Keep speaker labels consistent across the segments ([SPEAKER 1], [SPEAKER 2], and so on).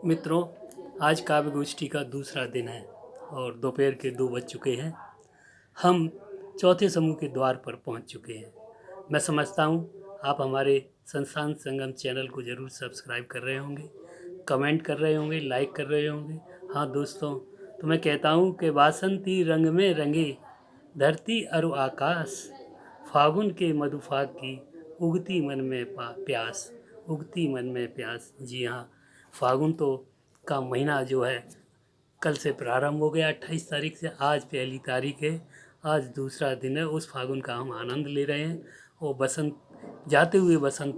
[SPEAKER 1] मित्रों, आज काव्य गोष्ठी का दूसरा दिन है और दोपहर के 2 बज चुके हैं। हम चौथे समूह के द्वार पर पहुंच चुके हैं। मैं समझता हूं आप हमारे संस्थान संगम चैनल को ज़रूर सब्सक्राइब कर रहे होंगे, कमेंट कर रहे होंगे, लाइक कर रहे होंगे। हाँ दोस्तों, तो मैं कहता हूं कि वासंती रंग में रंगे धरती अरु आकाश, फागुन के मधुफाग की उगती मन में प्यास, उगती मन में प्यास। जी हाँ, फागुन तो का महीना जो है कल से प्रारंभ हो गया। 28 तारीख से आज पहली तारीख है। आज दूसरा दिन है। उस फागुन का हम आनंद ले रहे हैं और बसंत जाते हुए बसंत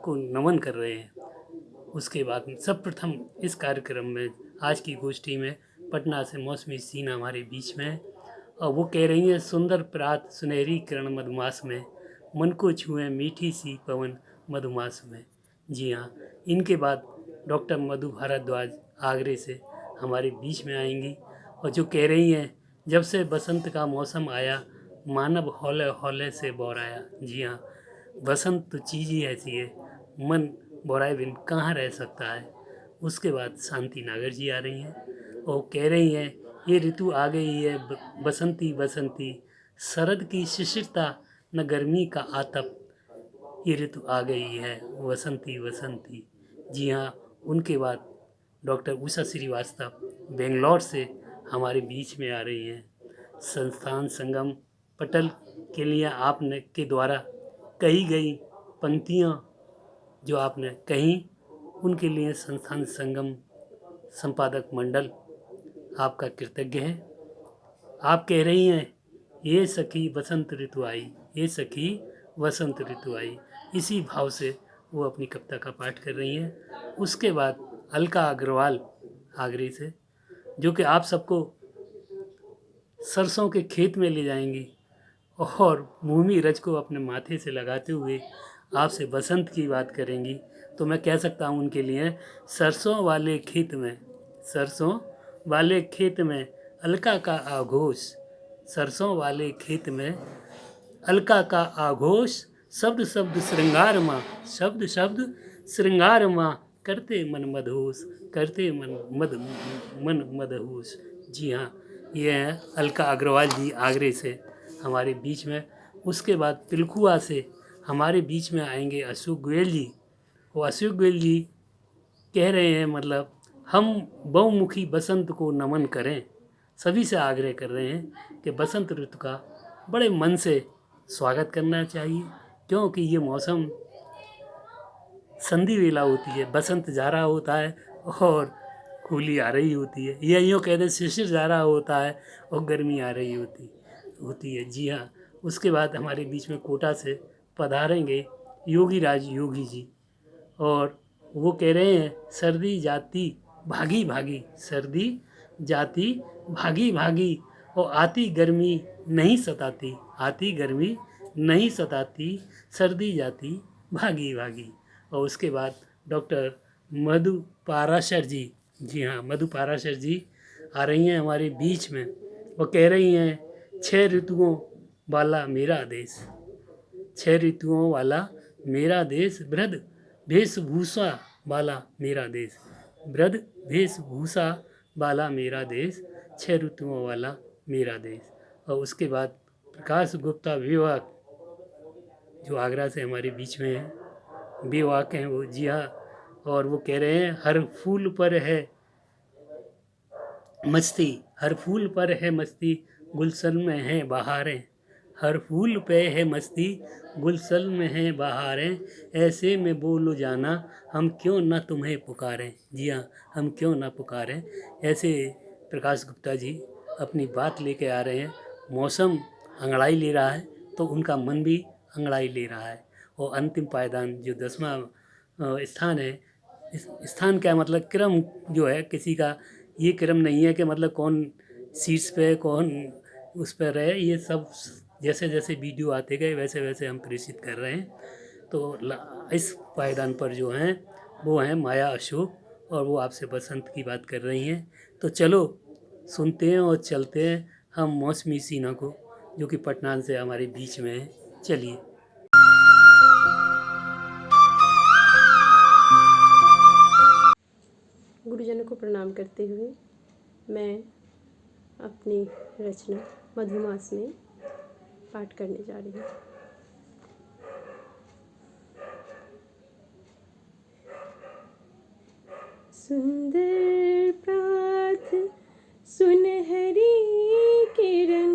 [SPEAKER 1] को नमन कर रहे हैं। उसके बाद सर्वप्रथम इस कार्यक्रम में आज की गोष्ठी में पटना से मौसमी सिन्हा हमारे बीच में है और वो कह रही हैं, सुंदर प्रात सुनहरी किरण मधुमास में, मन को छुए मीठी सी पवन मधुमास में। जी हाँ, इनके बाद डॉक्टर मधु भारद्वाज आगरे से हमारे बीच में आएंगी और जो कह रही हैं, जब से बसंत का मौसम आया मानव हौले हौले से बौराया। जी हाँ, बसंत तो चीज़ ही ऐसी है, मन बौराए बिन कहाँ रह सकता है। उसके बाद शांति नागर जी आ रही हैं और कह रही हैं, ये ऋतु आ गई है बसंती बसंती, शरद की शिशिरता न गर्मी का आतप, ये ऋतु आ गई है वसंती वसंती। जी हाँ, उनके बाद डॉक्टर उषा श्रीवास्तव बेंगलौर से हमारे बीच में आ रही हैं। संस्थान संगम पटल के लिए आपने के द्वारा कही गई पंक्तियाँ जो आपने कही, उनके लिए संस्थान संगम संपादक मंडल आपका कृतज्ञ है। आप कह रही हैं, ये सखी बसंत ऋतु आई, ये सखी बसंत ऋतु आई। इसी भाव से वो अपनी कविता का पाठ कर रही हैं। उसके बाद अलका अग्रवाल आगरे से, जो कि आप सबको सरसों के खेत में ले जाएंगी और भूमि रज को अपने माथे से लगाते हुए आपसे बसंत की बात करेंगी। तो मैं कह सकता हूँ उनके लिए, सरसों वाले खेत में, सरसों वाले खेत में अलका का आघोष, सरसों वाले खेत में अलका का आघोष, शब्द शब्द श्रृंगार माँ, शब्द शब्द श्रृंगार माँ, करते मन मदहोश, करते मन मदहोश। जी हाँ, ये हैं अलका अग्रवाल जी आगरे से हमारे बीच में। उसके बाद पिलखुआ से हमारे बीच में आएंगे अशोक गोयल जी। वो अशोक गोयल जी कह रहे हैं, मतलब हम बहुमुखी बसंत को नमन करें, सभी से आग्रह कर रहे हैं कि बसंत ऋतु का बड़े मन से स्वागत करना चाहिए, क्योंकि ये मौसम संधि वेला होती है, बसंत जा रहा होता है और होली आ रही होती है, या यूँ कह दें शिशिर जा रहा होता है और गर्मी आ रही होती है। जी हाँ, उसके बाद हमारे बीच में कोटा से पधारेंगे योगी राज योगी जी और वो कह रहे हैं, सर्दी जाती भागी भागी, सर्दी जाती भागी भागी और आती गर्मी नहीं सताती, आती गर्मी नहीं सताती, सर्दी जाती भागी भागी। और उसके बाद डॉक्टर मधु पाराशर जी, जी हाँ, मधु पाराशर जी आ रही हैं हमारे बीच में। वो कह रही हैं, 6 ऋतुओं वाला मेरा देश, 6 ऋतुओं वाला मेरा देश, वृद्ध वेशभूषा वाला मेरा देश, वृद्ध वेशभूषा वाला मेरा देश, 6 ऋतुओं वाला मेरा देश। और उसके बाद प्रकाश गुप्ता विवाक जो आगरा से हमारे बीच में है, बेवाक हैं वो। जी हाँ, और वो कह रहे हैं, हर फूल पर है मस्ती, हर फूल पर है मस्ती, गुलशन में है बहारें, हर फूल पे है मस्ती, गुलशन में है बहारें, ऐसे में बोलो जाना हम क्यों ना तुम्हें पुकारें। जी हाँ, हम क्यों ना पुकारें। ऐसे प्रकाश गुप्ता जी अपनी बात लेके आ रहे हैं। मौसम अंगड़ाई ले रहा है तो उनका मन भी अंगड़ाई ले रहा है। और अंतिम पायदान जो 10वां स्थान है, इस स्थान क्या मतलब क्रम जो है, किसी का ये क्रम नहीं है कि मतलब कौन शीर्ष पे कौन उस पर रहे। ये सब जैसे जैसे वीडियो आते गए वैसे वैसे हम प्रेषित कर रहे हैं। तो इस पायदान पर जो हैं वो हैं माया अशोक और वो आपसे बसंत की बात कर रही हैं। तो चलो सुनते हैं और चलते हैं हम मौसमी सिन्हा को, जो कि पटना से हमारे बीच में है। चलिए।
[SPEAKER 2] गुड गुरुजनों को प्रणाम करते हुए मैं अपनी रचना मधुमास में पाठ करने जा रही हूँ। सुंदर प्रात सुनहरी किरण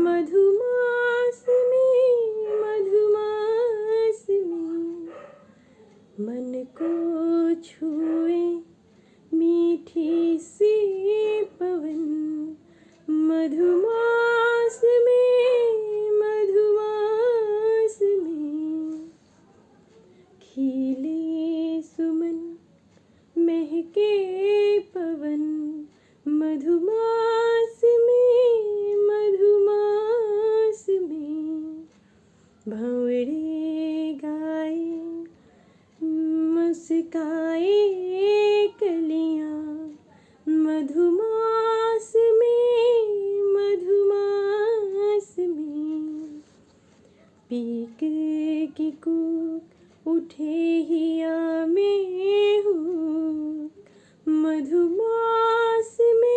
[SPEAKER 2] मधुमास में मन को छुए मीठी सी पवन मधुमास में खिले सुमन महके पवन मधुमास में भंवरे गाए मुस्काए कलियां मधुमास में पीक की कूक उठे हिया में हूँ मधुमास में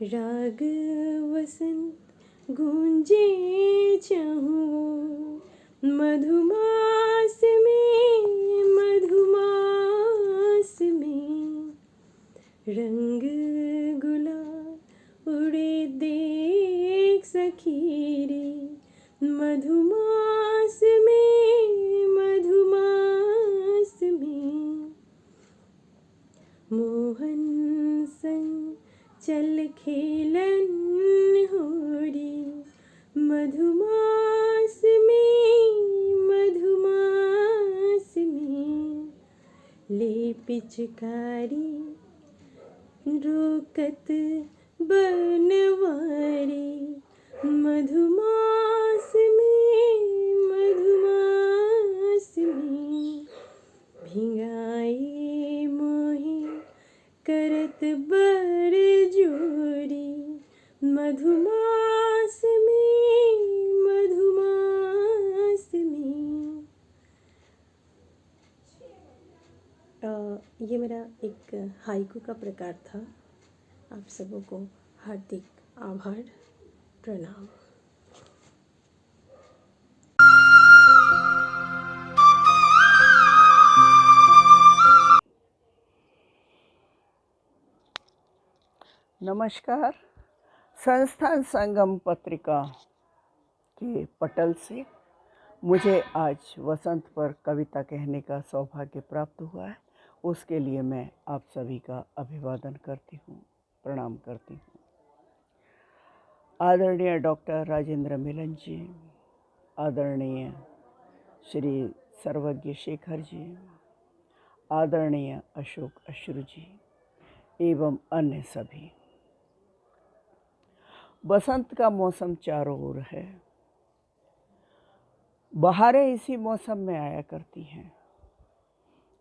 [SPEAKER 2] राग वसंत गूंजे चाहूँ मधुमास में रंग गुलाब उड़े देख सखी रे मधुमास में मोहन संग चल खेलन होरी मधुमास में ले पिचकारी रोकत बनवारी मधुमास में भिंगाए मोहे करत बर जोरी मधुमास में ये मेरा एक हाइकू का प्रकार था। आप सबों को हार्दिक आभार, प्रणाम।
[SPEAKER 3] नमस्कार। संस्थान संगम पत्रिका के पटल से मुझे आज वसंत पर कविता कहने का सौभाग्य प्राप्त हुआ है। उसके लिए मैं आप सभी का अभिवादन करती हूँ, प्रणाम करती हूँ। आदरणीय डॉक्टर राजेंद्र मिलन जी, आदरणीय श्री सर्वज्ञ शेखर जी, आदरणीय अशोक अश्रु जी एवं अन्य सभी। बसंत का मौसम चारों ओर है। बहारें इसी मौसम में आया करती हैं।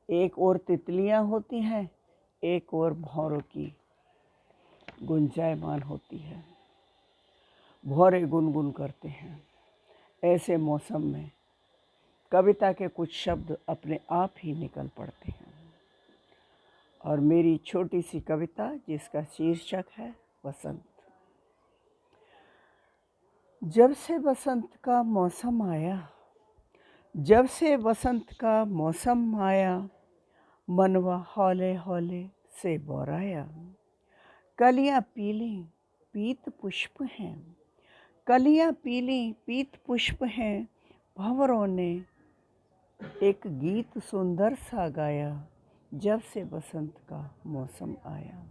[SPEAKER 3] एक ओर तितलियां होती हैं, एक ओर भौरों की गुंजायमान होती है। भौरे गुनगुन करते हैं। ऐसे मौसम में कविता के कुछ शब्द अपने आप ही निकल पड़ते हैं। और मेरी छोटी सी कविता जिसका शीर्षक है वसंत। जब से बसंत का मौसम आया, जब से बसंत का मौसम आया, मनवा हौले हौले से बोराया। कलियां पीली पीत पुष्प हैं, कलियां पीली पीत पुष्प हैं। भंवरों ने एक गीत सुंदर सा गाया, जब से बसंत का मौसम आया।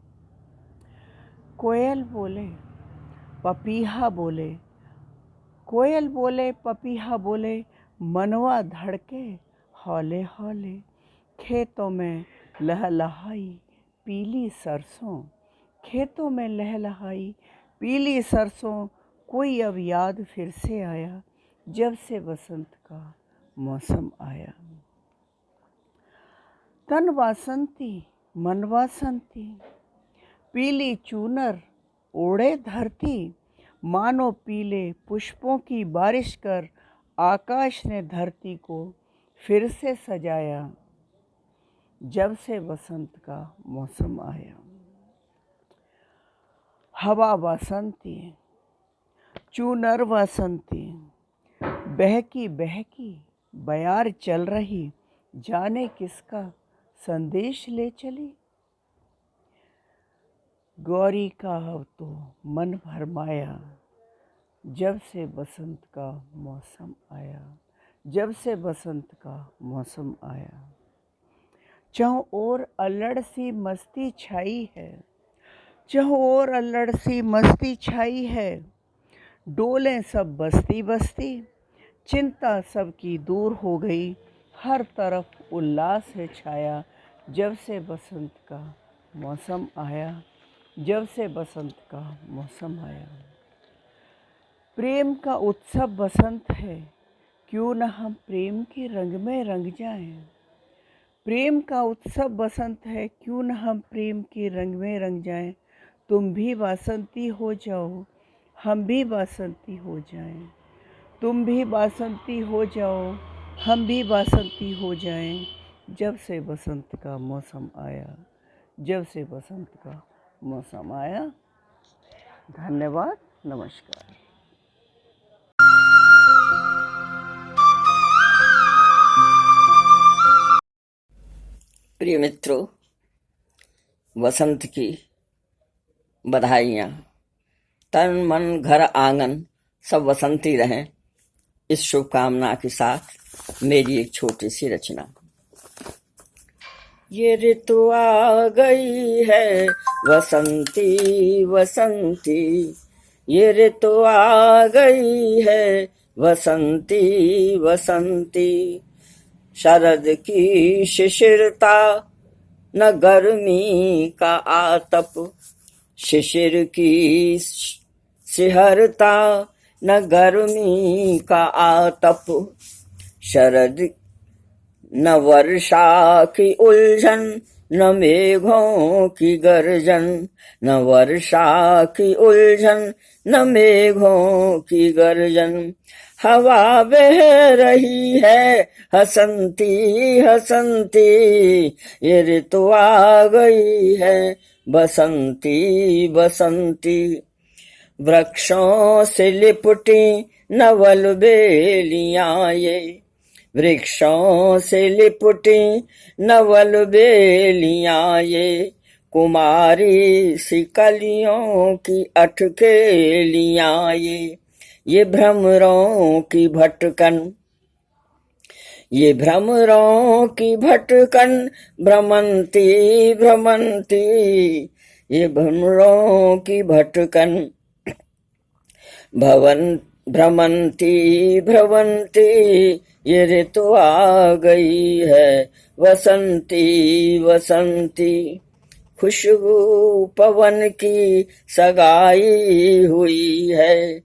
[SPEAKER 3] कोयल बोले पपीहा बोले, कोयल बोले पपीहा बोले, मनवा धड़के हौले हौले। खेतों में लहलहाई पीली सरसों, खेतों में लहलहाई पीली सरसों। कोई अब याद फिर से आया, जब से बसंत का मौसम आया। तन वासंती मन वासंती, पीली चूनर ओढ़े धरती। मानो पीले पुष्पों की बारिश कर आकाश ने धरती को फिर से सजाया जब से बसंत का मौसम आया। हवा बसंती, चूनर बसंती, बहकी बहकी बयार चल रही, जाने किसका संदेश ले चली। गौरी का अब तो मन भरमाया जब से बसंत का मौसम आया, जब से बसंत का मौसम आया। चारों ओर अल्लड़ सी मस्ती छाई है, चारों ओर अल्लड़ सी मस्ती छाई है। डोलें सब बस्ती बस्ती, चिंता सबकी दूर हो गई, हर तरफ उल्लास है छाया जब से बसंत का मौसम आया, जब से बसंत का मौसम आया। प्रेम का उत्सव बसंत है, क्यों न हम प्रेम के रंग में रंग जाएं। प्रेम का उत्सव बसंत है, क्यों न हम प्रेम के रंग में रंग जाएं। तुम भी वासंती हो जाओ, हम भी वासंती हो जाएं। तुम भी वासंती हो जाओ, हम भी वासंती हो जाएं। जब से बसंत का मौसम आया, जब से बसंत का मौसम आया। धन्यवाद, नमस्कार।
[SPEAKER 4] प्रिय मित्रों, वसंत की बधाइयाँ। तन मन घर आंगन सब वसंती रहें, इस शुभकामना के साथ मेरी एक छोटी सी रचना। ये ऋतु आ गई है वसंती वसंती, ये ऋतु आ गई है वसंती वसंती। शरद की शिशिरता न गर्मी का आतप, शिशिर की सिहरता न गर्मी का आतप। शरद न वर्षा की उलझन, न मेघों की गर्जन, न वर्षा की उलझन, न मेघों की गर्जन। हवा बह रही है हसंती हसंती, ये ऋतु आ गई है बसंती बसंती। वृक्षों से लिपटी नवल बेलियां ये, वृक्षों से लिपटी नवल बेलियां ये। कुमारी सी कलियों की अटखेलियां ये भ्रमरों की भटकन, ये भ्रमरों की भटकन। भ्रमंती भ्रमंती, ये भ्रमरों की भटकन। भ्रमंती भ्रमंती, ये ऋतु आ गई है वसंती वसंती। खुशबू पवन की सगाई हुई है,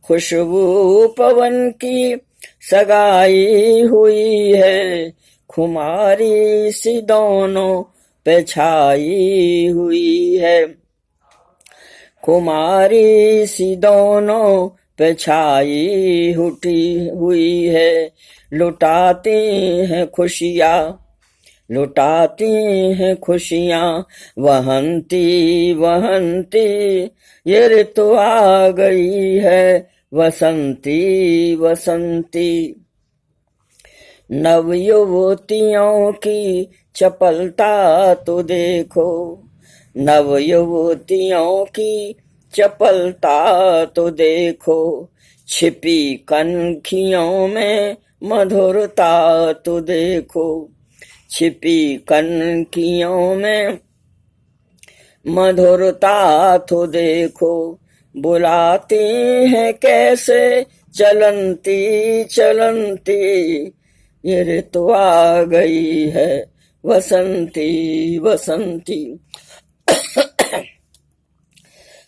[SPEAKER 4] खुशबू पवन की सगाई हुई है। खुमारी सी दोनों पे छाई हुई है, खुमारी सी दोनों पे छाई हुई है। लुटाती हैं खुशियाँ, लुटाती हैं खुशियाँ वहंती वहंती। ये ऋतु आ गई है वसंती वसंती। नव युवतियों की चपलता तो देखो, नव युवतियों की चपलता तो देखो। छिपी कनखियों में मधुरता तो देखो, छिपी कनखियों में मधुरता तो देखो। बुलाती हैं कैसे चलंती चलंती, ये ऋतु आ गई है वसंती वसंती।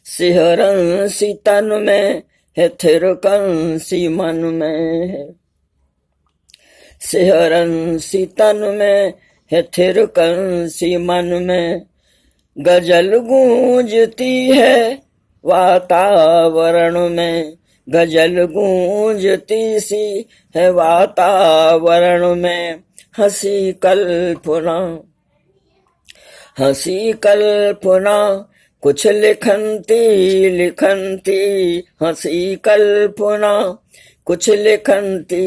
[SPEAKER 4] सिहरन सी तन में है, थिरकन सी मन में है। सिहरन सी तन में है, थिरकन सी मन में। गजल गूंजती है वातावरण में, गजल गूंजती सी है वातावरण में, हंसी कल्पना कुछ लिखनती हंसी कल्पना कुछ लिखनती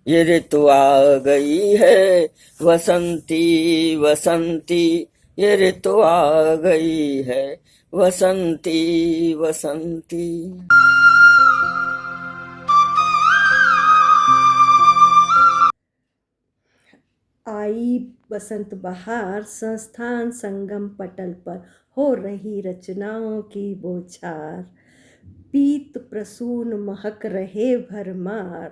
[SPEAKER 4] ये ऋतु आ गई है वसंती वसंती, ये ऋतु आ गई है वसंती वसंती।
[SPEAKER 2] आई बसंत बहार, संस्थान संगम पटल पर हो रही रचनाओं की बौछार। पीत प्रसून महक रहे भरमार,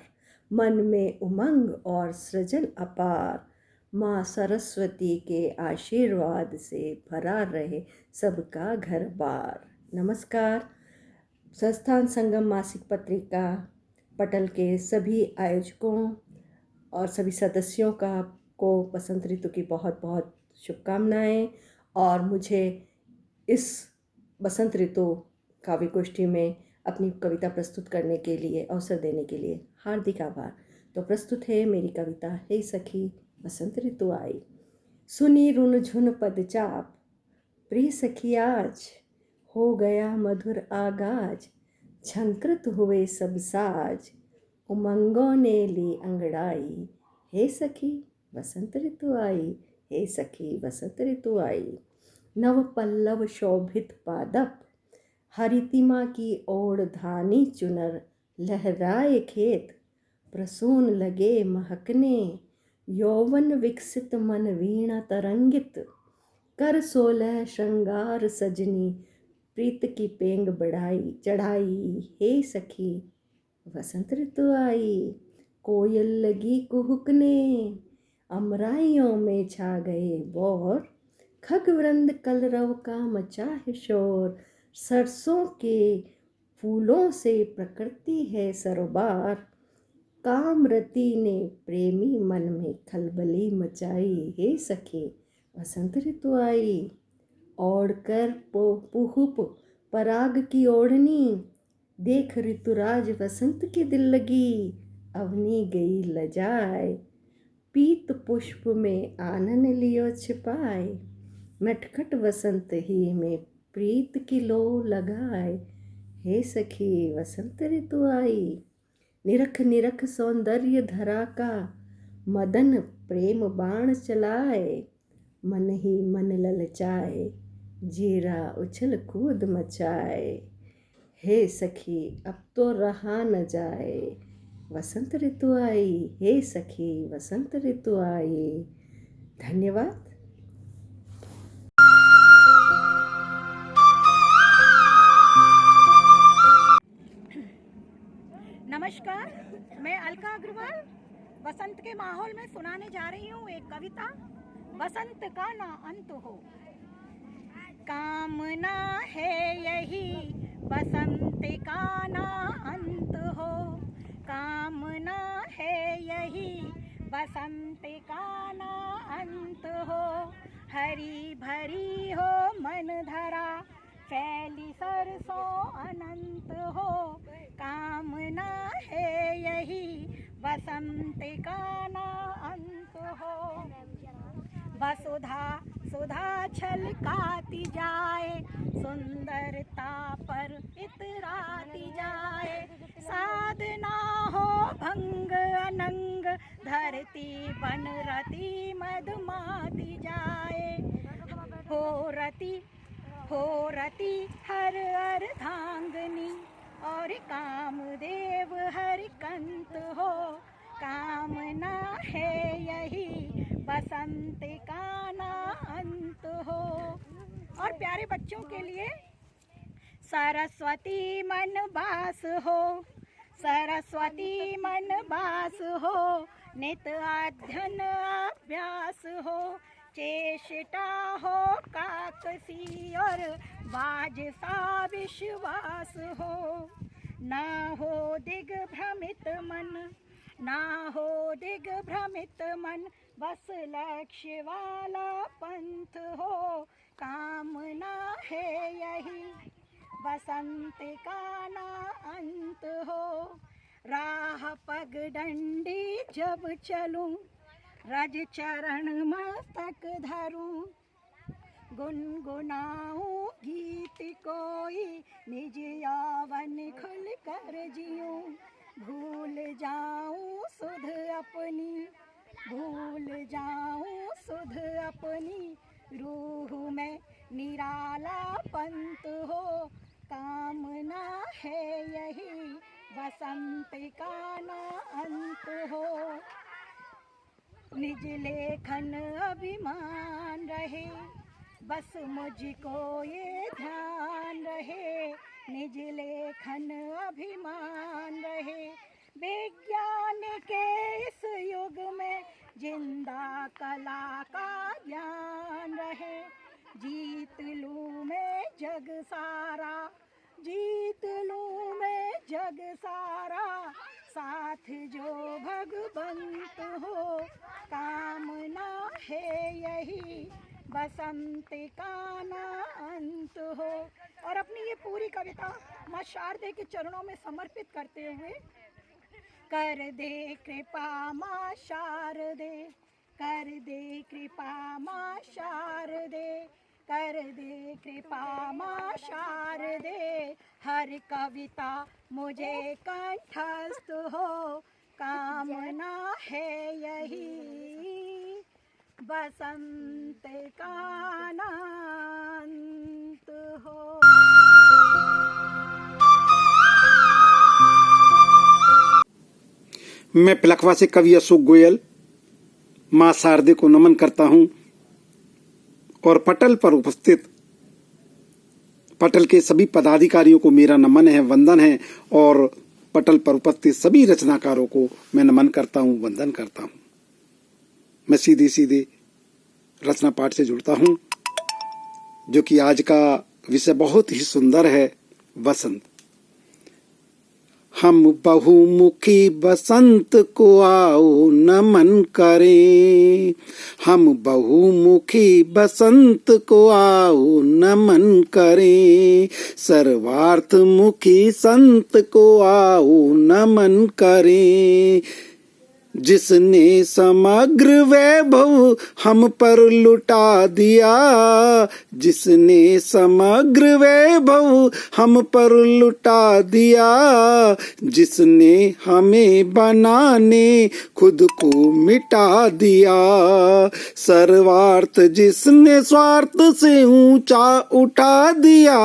[SPEAKER 2] मन में उमंग और सृजन अपार। माँ सरस्वती के आशीर्वाद से भरा रहे सबका घर बार। नमस्कार। संस्थान संगम मासिक पत्रिका पटल के सभी आयोजकों और सभी सदस्यों को बसंत ऋतु की बहुत बहुत शुभकामनाएं। और मुझे इस बसंत ऋतु काव्य गोष्ठी में अपनी कविता प्रस्तुत करने के लिए अवसर देने के लिए हार्दिक आभार। तो प्रस्तुत है मेरी कविता हे सखी बसंत ऋतु आई। सुनी रुन झुन पद चाप, प्रिय सखी आज हो गया मधुर आगाज। झंकृत हुए सब साज, उमंगों ने ली अंगड़ाई। हे सखी बसंत ऋतु आई, हे सखी बसंत ऋतु आई। नव पल्लव शोभित पादप, हरितिमा की ओढ़ धानी चुनर। लहराए खेत प्रसून लगे महकने, यौवन विकसित मन वीणा तरंगित। कर 16 श्रृंगार सजनी, प्रीत की पेंग बढ़ाई चढ़ाई। हे सखी बसंत ऋतु आई। कोयल लगी कुहुकने, अमराइयों में छा गए बोर। खग वृंद कलरव का मचा है शोर, सरसों के फूलों से प्रकृति है सरोबार। कामरती ने प्रेमी मन में खलबली मचाई। हे सखी बसंत ऋतु आई। ओढ़ कर पुहुप पराग की ओढ़नी, देख ऋतुराज वसंत की दिल लगी। अवनी गई लजाए, पीत पुष्प में आनन लियो छिपाए। नटखट वसंत ही में प्रीत की लो लगाए। हे सखी बसंत ऋतु आई। निरख निरख सौंदर्य धरा का, मदन प्रेम बाण चलाए। मन ही मन ललचाए, जीरा उछल कूद मचाए। हे सखी अब तो रहा न जाए, वसंत ऋतु आई। हे सखी वसंत ऋतु आई। धन्यवाद।
[SPEAKER 5] नमस्कार, मैं अलका अग्रवाल बसंत के माहौल में सुनाने जा रही हूँ एक कविता। बसंत का ना अंत हो। कामना है यही बसंत का ना अंत हो। कामना है यही बसंत का ना अंत हो। हरी भरी हो मन धरा, फैली सरसों अनंत हो। कामना है यही बसंत का ना अंत हो। वसुधा सुधा छलकाती जाए, सुंदरता पर इतराती जाए। साधना हो भंग अनंग, धरती बन रति मधुमाती जाए। हो रति हर अर्धांगनी, और कामदेव हर कंत हो। कामना है यही बसंत का ना अंत हो। और प्यारे बच्चों के लिए सरस्वती मन बास हो। सरस्वती मन बास हो, नित अध्ययन अभ्यास हो। चेष्टा हो काकसी और बाज सा विश्वास हो। ना हो दिग्भ्रमित मन, ना हो दिग्भ्रमित मन, बस लक्ष्य वाला पंथ हो। कामना है यही बसंत का ना अंत हो। राह पगडंडी जब चलूं, रज चरण मस्तक धरूं, गुनगुनाऊं गीत कोई, निज यौवन खुल कर जियूं। भूल जाऊं सुध अपनी, भूल जाऊं सुध अपनी, रूह में निराला पंत हो। कामना है यही, बसंत का ना अंत हो। निज लेखन अभिमान रहे, बस मुझको ये ध्यान रहे। निज लेखन अभिमान रहे, विज्ञान के इस युग में जिंदा कला का ज्ञान रहे। जीत लूं मैं जग सारा, जीत लूं मैं जग सारा, साथ जो भगवंत हो। कामना है यही, बसंत का ना अंत हो। और अपनी ये पूरी कविता माँ शारदे के चरणों में समर्पित करते हुए, कर दे कृपा माँ शारदे, कर दे कृपा माँ शारदे, कर दे कृपा माँ शारदे। हर कविता मुझे कंठस्थ हो, कामना है यही, बसंत का ना अंत हो।
[SPEAKER 6] मैं पिलखवा से कवि अशोक गोयल माँ शारदे को नमन करता हूँ और पटल पर उपस्थित पटल के सभी पदाधिकारियों को मेरा नमन है, वंदन है। और पटल पर उपस्थित सभी रचनाकारों को मैं नमन करता हूँ, वंदन करता हूँ। मैं सीधे सीधे रचना पाठ से जुड़ता हूँ, जो कि आज का विषय बहुत ही सुंदर है, बसंत। हम बहुमुखी बसंत को आओ नमन करें, हम बहुमुखी बसंत को आओ नमन करें। सर्वार्थमुखी संत को आओ नमन करें, जिसने समग्र वैभव हम पर लुटा दिया, जिसने समग्र वैभव हम पर लुटा दिया, जिसने हमें बनाने खुद को मिटा दिया। सर्वार्थ जिसने स्वार्थ से ऊंचा उठा दिया,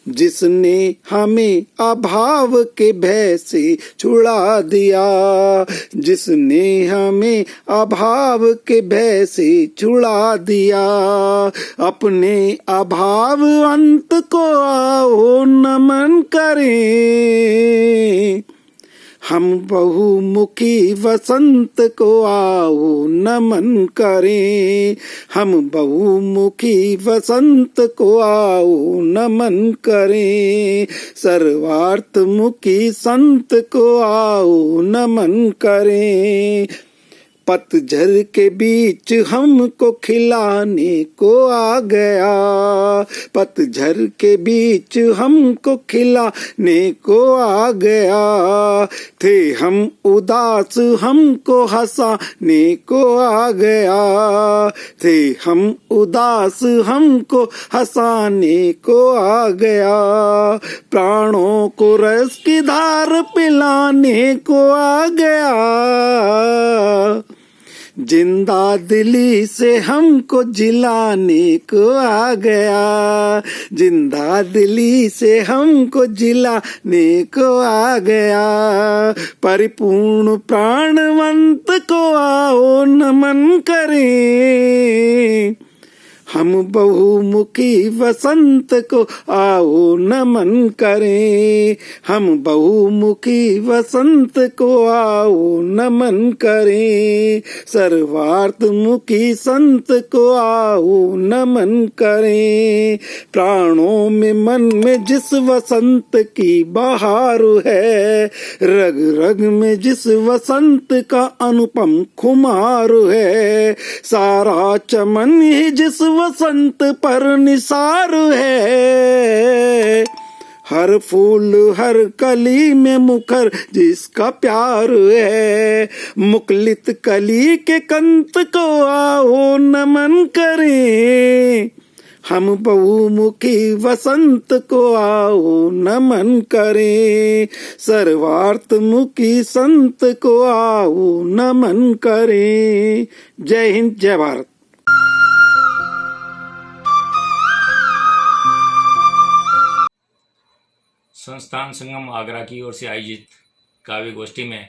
[SPEAKER 6] जिसने हमें अभाव के भय से छुड़ा दिया, जिसने हमें अभाव के भय से छुड़ा दिया। अपने अभाव अंत को आओ नमन करें, हम बहुमुखी वसंत को आओ नमन करें, हम बहुमुखी वसंत को आओ नमन करें। सर्वार्थमुखी संत को आओ नमन करें। पतझड़ के बीच हमको खिलाने को आ गया, पतझड़ के बीच हमको खिलाने को आ गया। थे हम उदास हमको हंसाने को आ गया, थे हम उदास हमको हंसाने को आ गया। प्राणों को रस की धार पिलाने को आ गया, जिंदा दिली से हमको जिलाने को आ गया, जिंदा दिली से हमको जिलाने को आ गया। परिपूर्ण प्राणवंत को आओ नमन करें, हम बहुमुखी वसंत को आओ नमन करें, हम बहुमुखी वसंत को आओ नमन करें। सर्वार्थमुखी संत को आओ नमन करें। प्राणों में मन में जिस वसंत की बहार है, रग रग में जिस वसंत का अनुपम खुमार है, सारा चमन ही जिस वसंत पर निसार है। हर फूल हर कली में मुखर जिसका प्यार है। मुकुलित कली के कंत को आओ नमन करें, हम बहुमुखी वसंत को आओ नमन करें। सर्वार्थ मुखी संत को आओ नमन करें। जय हिंद, जय भारत।
[SPEAKER 7] संस्थान संगम आगरा की ओर से आयोजित काव्य गोष्ठी में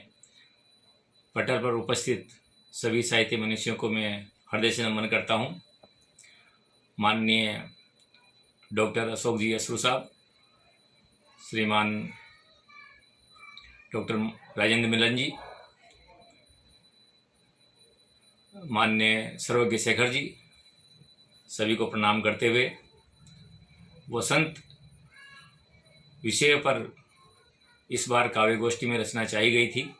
[SPEAKER 7] पटल पर उपस्थित सभी साहित्य मनुष्यों को मैं हृदय से नमन करता हूँ। माननीय डॉक्टर अशोक जी अश्रू साहब, श्रीमान डॉक्टर राजेंद्र मिलन जी, माननीय सर्वज्ञ शेखर जी, सभी को प्रणाम करते हुए वसंत विषय पर इस बार काव्य गोष्ठी में रचना चाही गई थी।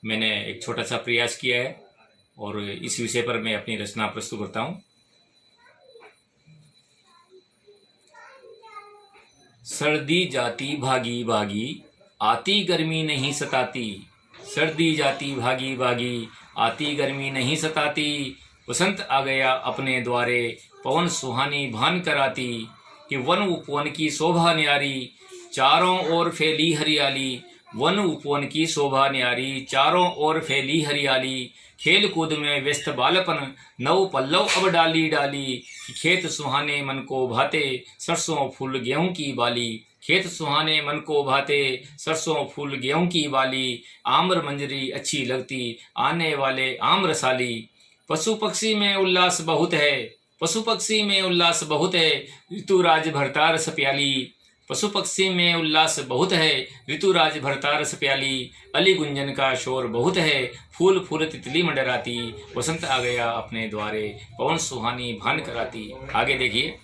[SPEAKER 7] मैंने एक छोटा सा प्रयास किया है और इस विषय पर मैं अपनी रचना प्रस्तुत करता हूँ। सर्दी जाती भागी भागी, आती गर्मी नहीं सताती। सर्दी जाती भागी भागी, आती गर्मी नहीं सताती। वसंत आ गया अपने द्वारे, पवन सुहानी भान कराती। कि वन उपवन की शोभा न्यारी, चारों ओर फैली हरियाली। वन उपवन की शोभा न्यारी, चारों ओर फैली हरियाली। खेल कूद में व्यस्त बालपन, नव पल्लव अब डाली डाली। खेत सुहाने मन को भाते, सरसों फूल गेहूं की बाली। खेत सुहाने मन को भाते, सरसों फूल गेहूं की बाली। आम्र मंजरी अच्छी लगती, आने वाले आम रसाली। पशु पक्षी में उल्लास बहुत है, पशु पक्षी में उल्लास बहुत है। ऋतुराज भरता रस प्याली। पशु पक्षी में उल्लास बहुत है, ऋतुराज भरता रस प्याली। अली गुंजन का शोर बहुत है, फूल फूल तितली मंडराती। वसंत आ गया अपने द्वारे, पवन सुहानी भान कराती। आगे देखिए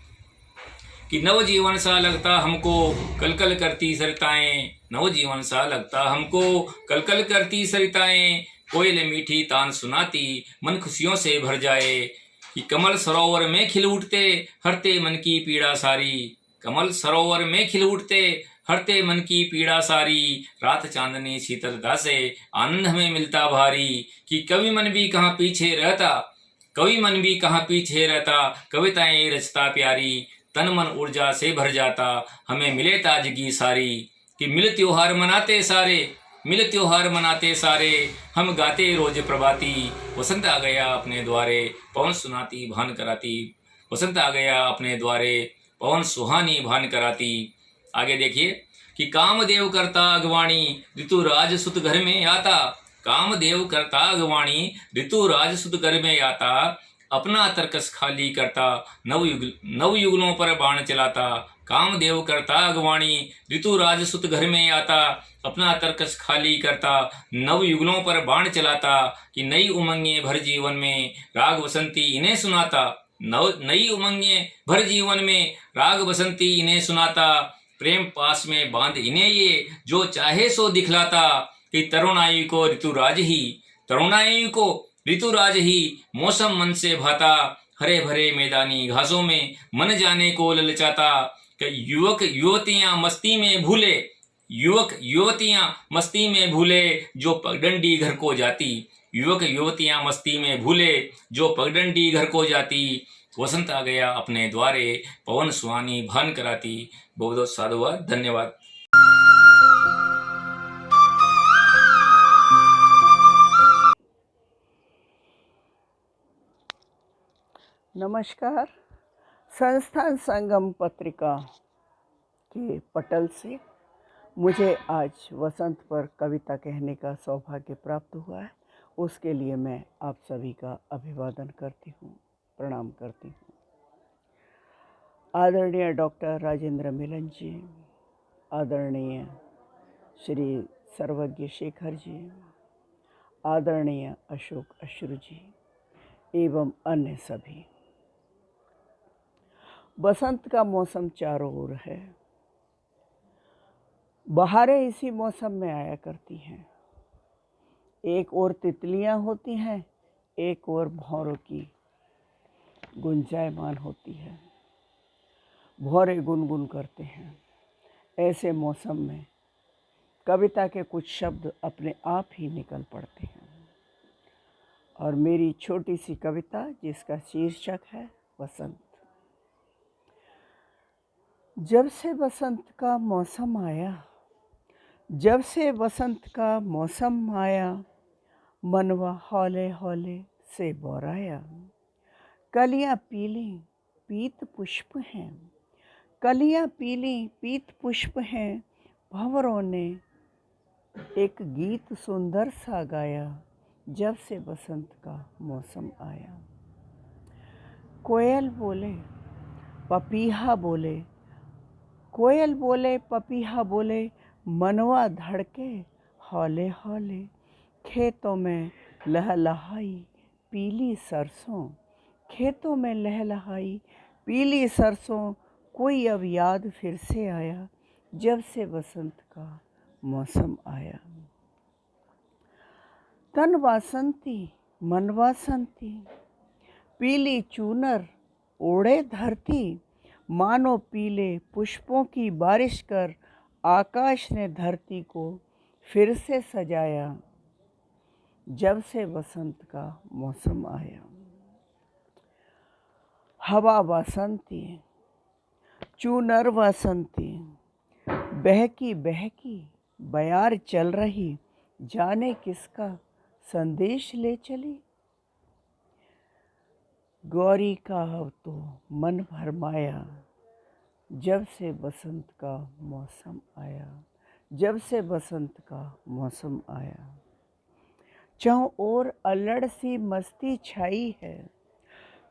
[SPEAKER 7] कि नवजीवन सा लगता हमको, कल कल करती सरिताएं। नवजीवन सा लगता हमको, कल कल करती सरिताएं। कोयल मीठी तान सुनाती, मन खुशियों से भर जाए। कि कमल सरोवर में खिल उठते, हरते मन की पीड़ा सारी। कमल सरोवर में खिल उठते, हरते मन की पीड़ा सारी। रात चांदनी शीतलता से, आनंद हमें मिलता भारी। कि कवि मन भी कहाँ पीछे रहता, कवि मन भी कहाँ पीछे रहता। कविताएं रचता प्यारी, तन मन ऊर्जा से भर जाता। हमें मिले ताजगी सारी। कि मिल त्योहार मनाते सारे, मिल त्योहार मनाते सारे। हम गाते रोज प्रभाती। वसंत आ गया अपने द्वारे, पवन सुनाती भान कराती। वसंत आ गया अपने द्वारे, पवन सुहानी भान कराती। आगे देखिए कि कामदेव करता अगवाणी, ऋतुराज सुत घर में आता। कामदेव करता अगवाणी, ऋतुराज सुत घर में आता। अपना तरकस खाली करता, नव युगलों पर बाण चलाता। कामदेव करता अगवाणी, ऋतुराज सुत घर में आता। अपना तरकस खाली करता, नव युगलों पर बाण चलाता। कि नई उमंगे भर जीवन में, राग बसंती इन्हें सुनाता। नई उमंगे भर जीवन में, राग बसंती इन्हें सुनाता। प्रेम पास में बांध इन्हें ये, जो चाहे सो दिखलाता। कि तरुणायु को ऋतुराज ही, तरुणायु को ऋतुराज ही। मौसम मन से भाता, हरे भरे मैदानी घासों में मन जाने को ललचाता। कि युवक युवतियां मस्ती में भूले, युवक युवतियां मस्ती में भूले, जो पगडंडी घर को जाती। युवक युवतियां मस्ती में भूले, जो पगडंडी घर को जाती। वसंत आ गया अपने द्वारे, पवन सुहानी भान कराती। बहुत बहुत साधुवाद, धन्यवाद।
[SPEAKER 3] नमस्कार। संस्थान संगम पत्रिका के पटल से मुझे आज वसंत पर कविता कहने का सौभाग्य प्राप्त हुआ है। उसके लिए मैं आप सभी का अभिवादन करती हूँ, प्रणाम करती हूँ। आदरणीय डॉक्टर राजेंद्र मिलन जी, आदरणीय श्री सर्वज्ञ शेखर जी, आदरणीय अशोक अश्रू जी एवं अन्य सभी। बसंत का मौसम चारों ओर है। बहारें इसी मौसम में आया करती हैं। एक ओर तितलियां होती हैं, एक ओर भौरों की गुंजायमान होती है, भौरे गुनगुन करते हैं। ऐसे मौसम में कविता के कुछ शब्द अपने आप ही निकल पड़ते हैं। और मेरी छोटी सी कविता जिसका शीर्षक है वसंत। जब से बसंत का मौसम आया, जब से बसंत का मौसम आया, मनवा हौले हौले से बौराया। कलियां पीली पीत पुष्प हैं, कलियां पीली पीत पुष्प हैं। भंवरों ने एक गीत सुंदर सा गाया, जब से बसंत का मौसम आया। कोयल बोले पपीहा बोले, कोयल बोले पपीहा बोले, मनवा धड़के हौले हौले। खेतों में लहलहाई पीली सरसों, खेतों में लहलहाई पीली सरसों। कोई अब याद फिर से आया, जब से बसंत का मौसम आया। तन वासंती मन वासंती, पीली चूनर ओढ़े धरती। मानो पीले पुष्पों की बारिश कर आकाश ने धरती को फिर से सजाया, जब से बसंत का मौसम आया। हवा वासंती चूनर वासंती, बहकी बहकी बयार चल रही, जाने किसका संदेश ले चली। गौरी का अब तो मन भरमाया, जब से बसंत का मौसम आया, जब से बसंत का मौसम आया। चारों ओर अल्लड़ सी मस्ती छाई है,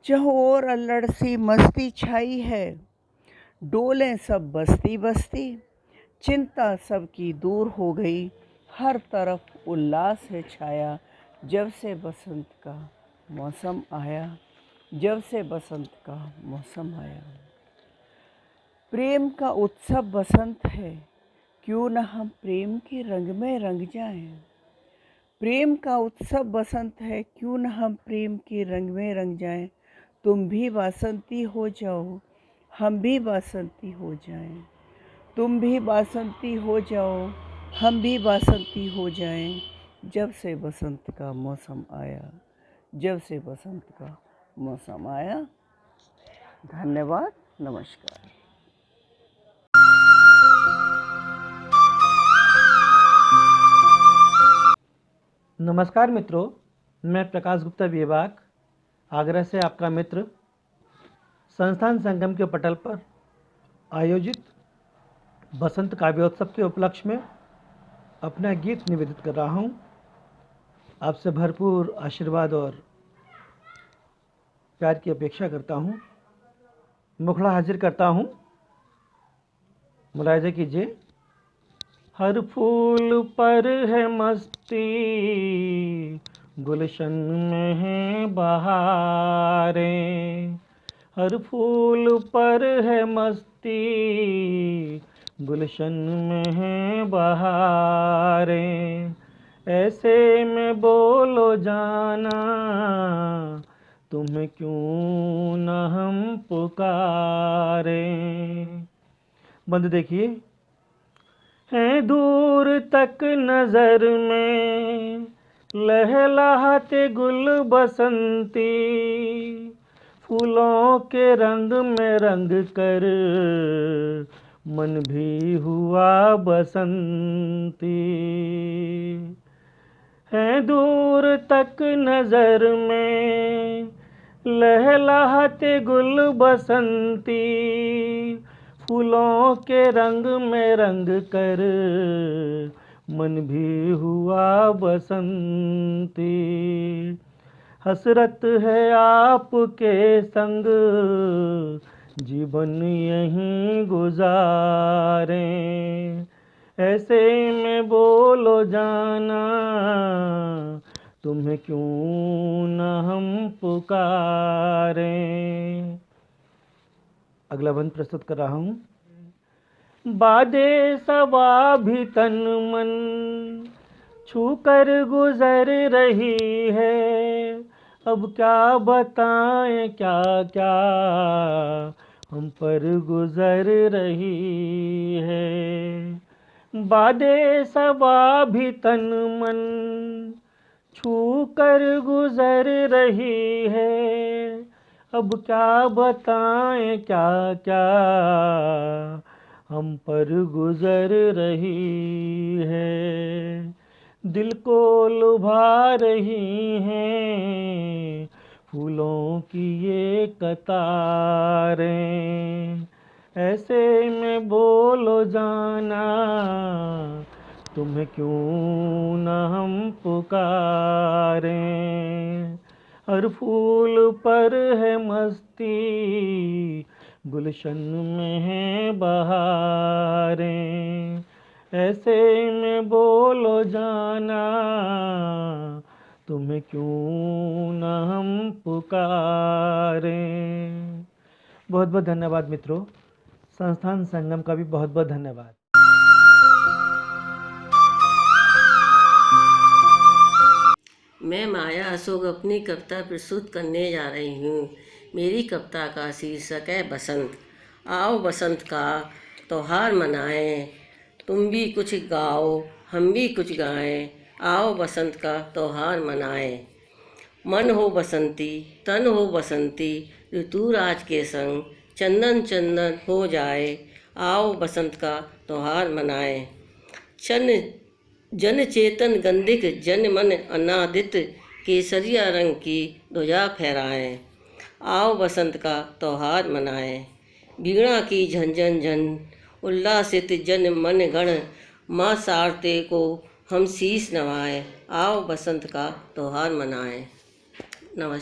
[SPEAKER 3] चारों ओर अल्लड़ सी मस्ती छाई है। डोलें सब बस्ती बस्ती, चिंता सबकी दूर हो गई। हर तरफ उल्लास है छाया, जब से बसंत का मौसम आया, जब से बसंत का मौसम आया। प्रेम का उत्सव बसंत है, क्यों न हम प्रेम के रंग में रंग जाएं। प्रेम का उत्सव बसंत है, क्यों न हम प्रेम के रंग में रंग जाएं। तुम भी वासंती हो जाओ, हम भी वासंती हो जाएं। तुम भी वासंती हो जाओ, हम भी वासंती हो जाएं, जब से बसंत का मौसम आया, जब से बसंत का मौसम आया। धन्यवाद, नमस्कार।
[SPEAKER 8] नमस्कार मित्रों, मैं प्रकाश गुप्ता विभाग आगरा से आपका मित्र संस्थान संगम के पटल पर आयोजित बसंत काव्योत्सव के उपलक्ष्य में अपना गीत निवेदित कर रहा हूँ। आपसे भरपूर आशीर्वाद और प्यार की अपेक्षा करता हूँ। मुखड़ा हाजिर करता हूँ, मुलाहिजा कीजिए। हर फूल पर है मस्ती, गुलशन में है बहारें। हर फूल पर है मस्ती, गुलशन में है बहारें। ऐसे में बोलो जाना, तुम्हें क्यों न हम पुकारें। बंद देखिए। हैं दूर तक नजर में लहलहाते गुल बसंती, फूलों के रंग में रंग कर मन भी हुआ बसंती। हैं दूर तक नजर में लहलहाते गुल बसंती, फूलों के रंग में रंग कर मन भी हुआ बसंती। हसरत है आपके संग जीवन यहीं गुजारें। ऐसे में बोलो जाना, तुम्हें क्यों न हम पुकारें। अगला बंद प्रस्तुत कर रहा हूँ। बादे सबा भी तन मन छू कर गुजर रही है, अब क्या बताएं क्या क्या हम पर गुजर रही है। बादे सबा भी तन मन छू कर गुजर रही है। अब क्या बताएं क्या क्या हम पर गुजर रही है। दिल को लुभा रही हैं फूलों की ये कतारें। ऐसे में बोलो जाना तुम्हें क्यों न हम पुकारें। हर फूल पर है मस्ती गुलशन में है बहारें। ऐसे में बोलो जाना तुम्हें क्यों न हम पुकारें। बहुत बहुत धन्यवाद मित्रों। संस्थान संगम का भी बहुत बहुत धन्यवाद।
[SPEAKER 9] मैं माया अशोक अपनी कविता प्रस्तुत करने जा रही हूँ। मेरी कविता का शीर्षक है बसंत। आओ बसंत का त्योहार मनाएं, तुम भी कुछ गाओ हम भी कुछ गाएं। आओ बसंत का त्योहार मनाएं। मन हो बसंती तन हो बसंती, ऋतुराज के संग चंदन चंदन हो जाए। आओ बसंत का त्योहार मनाएं। जन चेतन गंधिक जन मन अनादित, केसरिया रंग की ध्वजा फहराएं। आओ बसंत का त्योहार मनाएं। वीणा की झंझन झन उल्लासित जन मन गण, माँ शारदे को हम शीश नवाएं। आओ बसंत का त्योहार मनाएं। नमस्ते।